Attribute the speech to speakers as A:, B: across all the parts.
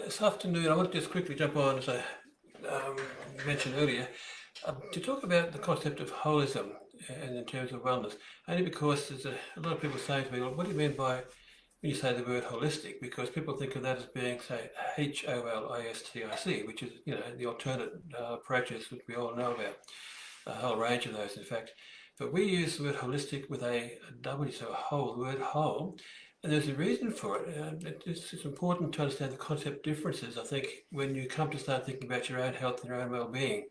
A: this afternoon I want to just quickly jump on, as I mentioned earlier, to talk about the concept of holism and in terms of wellness. Only because there's a lot of people saying to me, well, what do you mean by when you say the word holistic? Because people think of that as being, say, HOLISTIC, which is, the alternate approaches which we all know about, a whole range of those, in fact. But we use the word holistic with a W, so a whole, the word whole. And there's a reason for it. It's important to understand the concept differences, I think, when you come to start thinking about your own health and your own well-being.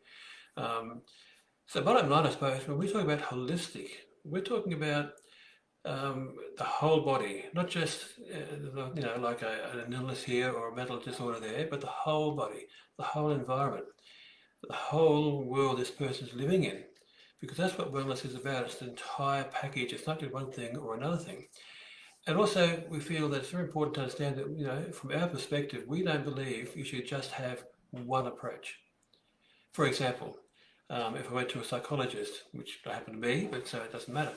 A: So bottom line, I suppose, when we talk about holistic, we're talking about the whole body, not just, like an illness here or a mental disorder there, but the whole body, the whole environment, the whole world this person's living in. Because that's what wellness is about. It's the entire package. It's not just one thing or another thing. And also, we feel that it's very important to understand that, from our perspective, we don't believe you should just have one approach. For example, if I went to a psychologist, which I happen to be, but so it doesn't matter.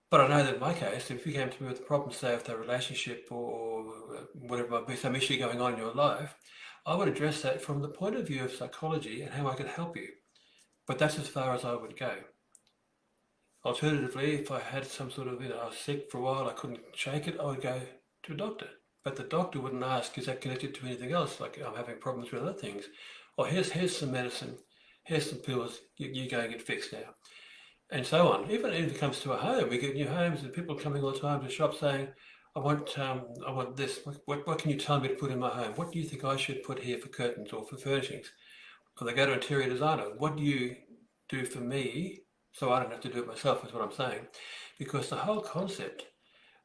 A: But I know that in my case, if you came to me with a problem, say, with a relationship or whatever might be, some issue going on in your life, I would address that from the point of view of psychology and how I could help you. But that's as far as I would go. Alternatively, if I had some sort of, I was sick for a while, I couldn't shake it, I would go to a doctor. But the doctor wouldn't ask, is that connected to anything else? Like, I'm having problems with other things. Or here's some medicine, here's some pills, you go and get fixed now. And so on. Even if it comes to a home, we get new homes and people coming all the time to the shop saying, I want this. What can you tell me to put in my home? What do you think I should put here for curtains or for furnishings? Or they go to an interior designer. What do you do for me so I don't have to do it myself, is what I'm saying. Because the whole concept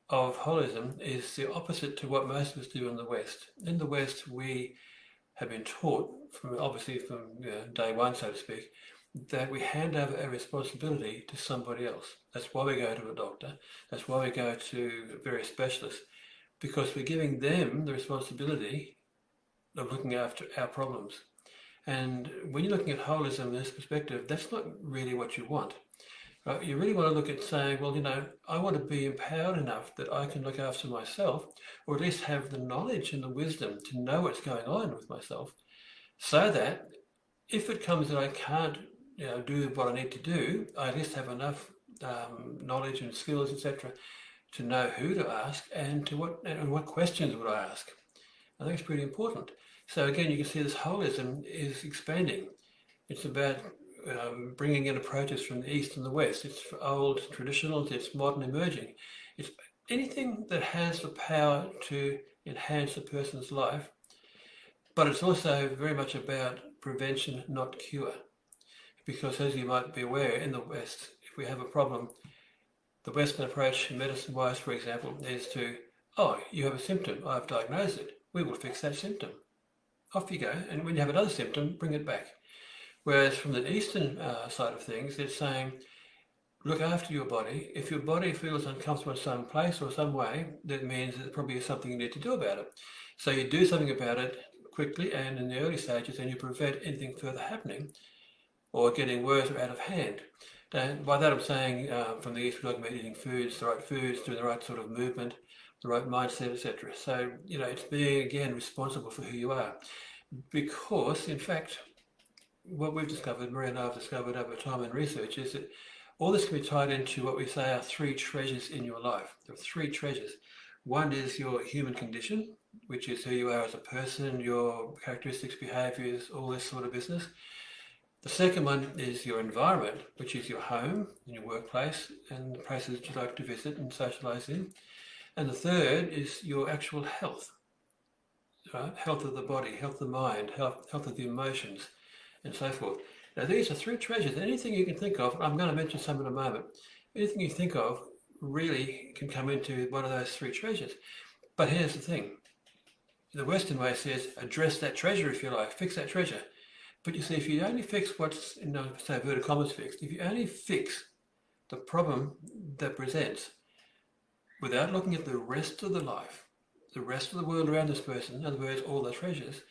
A: of holism is the opposite to what most of us do in the West. In the West, we have been taught, from day one, so to speak, that we hand over our responsibility to somebody else. That's why we go to a doctor. That's why we go to various specialists, because we're giving them the responsibility of looking after our problems. And when you're looking at holism in this perspective, that's not really what you want. Right? You really want to look at saying, well, I want to be empowered enough that I can look after myself, or at least have the knowledge and the wisdom to know what's going on with myself, so that if it comes that I can't do what I need to do, I at least have enough knowledge and skills, etc., to know who to ask and what questions would I ask. I think it's pretty important. So again, you can see this holism is expanding. It's about bringing in approaches from the East and the West. It's old, traditional, it's modern, emerging. It's anything that has the power to enhance a person's life, but it's also very much about prevention, not cure. Because as you might be aware, in the West, if we have a problem, the Western approach, medicine-wise, for example, is to, you have a symptom, I've diagnosed it, we will fix that symptom. Off you go, and when you have another symptom, bring it back. Whereas from the Eastern side of things, it's saying, look after your body. If your body feels uncomfortable in some place or some way, that means that there probably is something you need to do about it. So you do something about it quickly and in the early stages, and you prevent anything further happening or getting worse or out of hand. And by that I'm saying from the East, we're talking about eating foods, the right foods, doing the right sort of movement, the right mindset, etc. So, it's being, again, responsible for who you are. Because, in fact, what we've discovered, Maria and I have discovered over time in research, is that all this can be tied into what we say are three treasures in your life. There are three treasures. One is your human condition, which is who you are as a person, your characteristics, behaviors, all this sort of business. The second one is your environment, which is your home and your workplace and the places you like to visit and socialize in. And the third is your actual health, right? Health of the body, health of the mind, health of the emotions, and so forth. Now, these are three treasures. Anything you can think of, I'm going to mention some in a moment, anything you think of really can come into one of those three treasures. But here's the thing. The Western way says, address that treasure if you like, fix that treasure. But you see, if you only fix what's, say, inverted commas fixed, if you only fix the problem that presents without looking at the rest of the life, the rest of the world around this person, in other words, all the treasures,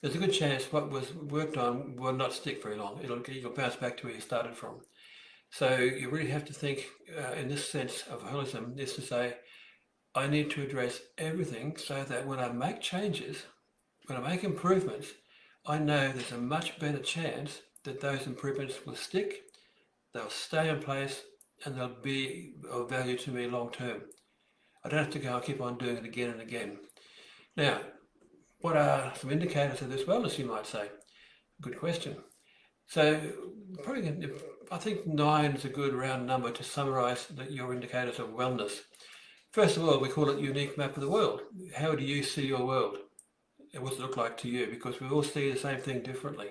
A: there's a good chance what was worked on will not stick very long. You'll bounce back to where you started from. So you really have to think in this sense of holism is to say, I need to address everything so that when I make changes, when I make improvements, I know there's a much better chance that those improvements will stick, they'll stay in place, and they'll be of value to me long term. I don't have to go and keep on doing it again and again. Now, what are some indicators of this wellness, you might say? Good question. So, probably, I think 9 is a good round number to summarize your indicators of wellness. First of all, we call it unique map of the world. How do you see your world? What does it look like to you? Because we all see the same thing differently.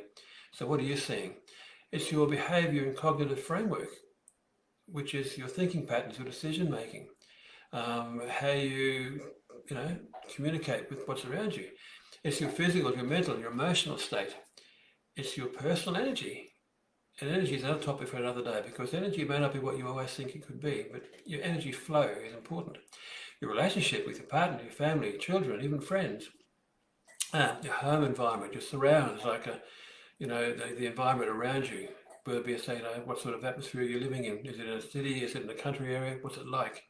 A: So what are you seeing? It's your behavior and cognitive framework, which is your thinking patterns, your decision making, how you communicate with what's around you. It's your physical, your mental, your emotional state. It's your personal energy. And energy is another topic for another day, because energy may not be what you always think it could be, but your energy flow is important. Your relationship with your partner, your family, your children, even friends. Your home environment, your surrounds, like the environment around you. Whether be what sort of atmosphere you're living in. Is it in a city? Is it in a country area? What's it like?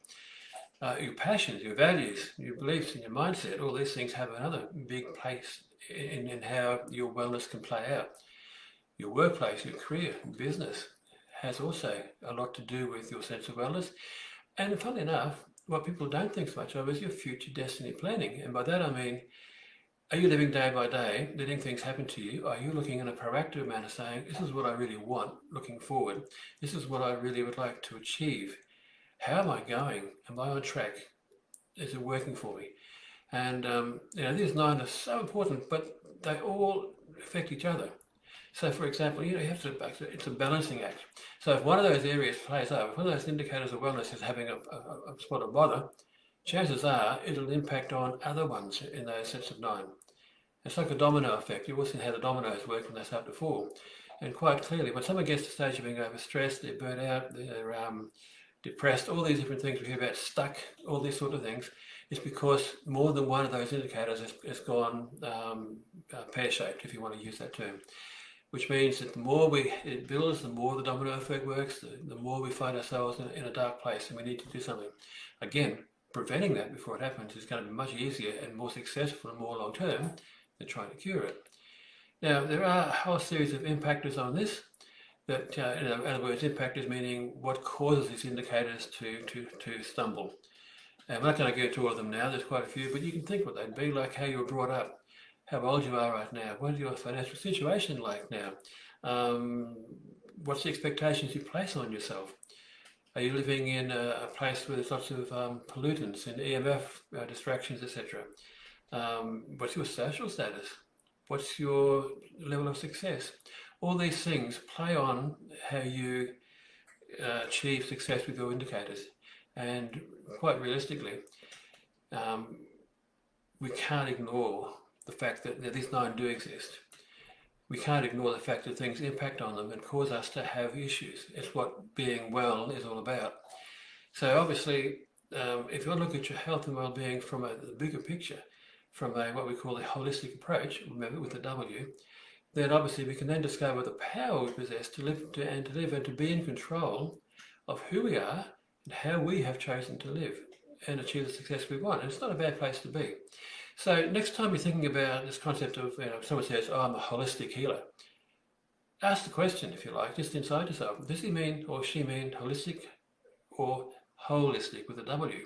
A: Your passions, your values, your beliefs, and your mindset. All these things have another big place in how your wellness can play out. Your workplace, your career, business has also a lot to do with your sense of wellness. And funnily enough, what people don't think so much of is your future destiny planning. And by that I mean, are you living day by day, letting things happen to you? Are you looking in a proactive manner saying, this is what I really want looking forward? This is what I really would like to achieve. How am I going? Am I on track? Is it working for me? And these 9 are so important, but they all affect each other. So for example, you have to, it's a balancing act. So if one of those areas plays up, if one of those indicators of wellness is having a spot of bother, chances are it'll impact on other ones in those sets of 9. It's like a domino effect. You've all seen how the dominoes work when they start to fall. And quite clearly, when someone gets to the stage of being overstressed, they're burnt out, they're depressed, all these different things we hear about, stuck, all these sort of things, it's because more than one of those indicators has gone pear-shaped, if you want to use that term. Which means that the more it builds, the more the domino effect works, the more we find ourselves in a dark place and we need to do something. Again, preventing that before it happens is going to be much easier and more successful and more long-term than trying to cure it. Now, there are a whole series of impactors on this. That, in other words, impactors meaning what causes these indicators to stumble. And I'm not going to go into all of them now, there's quite a few, but you can think what they'd be, like how you were brought up, how old you are right now, what is your financial situation like now, what's the expectations you place on yourself. Are you living in a place where there's lots of pollutants and EMF distractions, etc.? What's your social status? What's your level of success? All these things play on how you achieve success with your indicators. And quite realistically, we can't ignore the fact that these 9 do exist. We can't ignore the fact that things impact on them and cause us to have issues. It's what being well is all about. So obviously, if you look at your health and well-being from the bigger picture, from what we call the holistic approach, remember with the W, then obviously we can then discover the power we possess to live and to be in control of who we are and how we have chosen to live and achieve the success we want. And it's not a bad place to be. So next time you're thinking about this concept of, someone says, oh, I'm a holistic healer, ask the question, if you like, just inside yourself. Does he mean or she mean holistic or holistic with a W?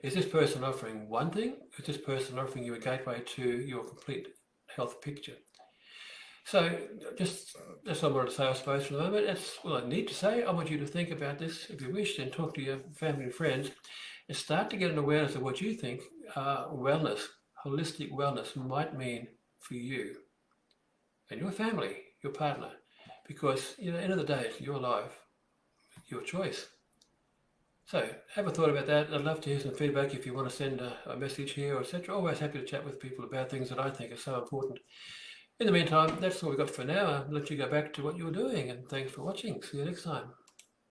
A: Is this person offering one thing? Or is this person offering you a gateway to your complete health picture? So that's all I wanted to say, I suppose, for the moment. That's all I need to say. I want you to think about this if you wish, and talk to your family and friends and start to get an awareness of what you think wellness, holistic wellness might mean for you and your family, your partner. Because, at the end of the day, it's your life, your choice. So have a thought about that. I'd love to hear some feedback if you want to send a message here, etc. Always happy to chat with people about things that I think are so important. In the meantime, that's all we've got for now. I'll let you go back to what you're doing, and thanks for watching. See you next time.